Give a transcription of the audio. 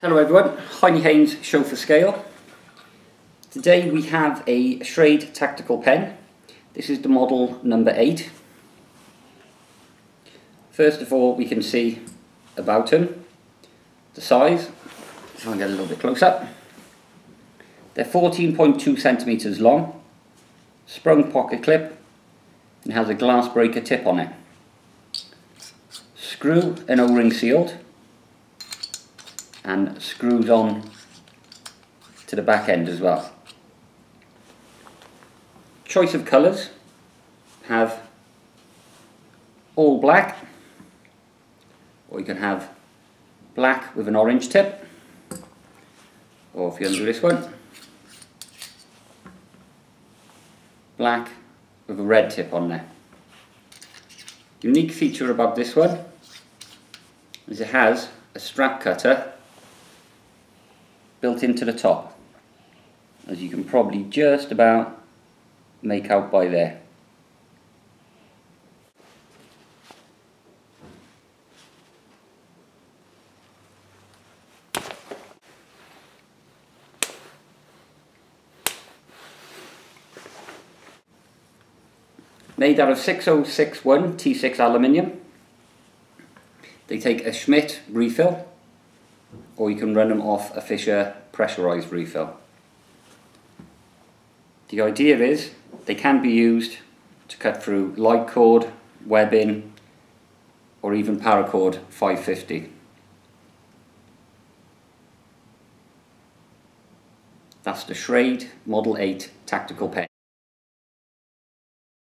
Hello everyone, Heine Haynes Show for Scale. Today we have a Schrade Tactical Pen. This is the model number 8. First of all, we can see about them, the size. So I'll get a little bit close up. They're 14.2 centimeters long, sprung pocket clip, and has a glass breaker tip on it. Screw and O-ring sealed, and screws on to the back end as well. Choice of colours: have all black, or you can have black with an orange tip, or if you want to do this one, black with a red tip on there. Unique feature about this one is it has a strap cutter built into the top, as you can probably just about make out by there. Made out of 6061 T6 aluminium. They take a Schmidt refill, or you can run them off a Fisher pressurized refill. The idea is they can be used to cut through light cord, webbing, or even paracord 550. That's the Schrade Model 8 Tactical Pen.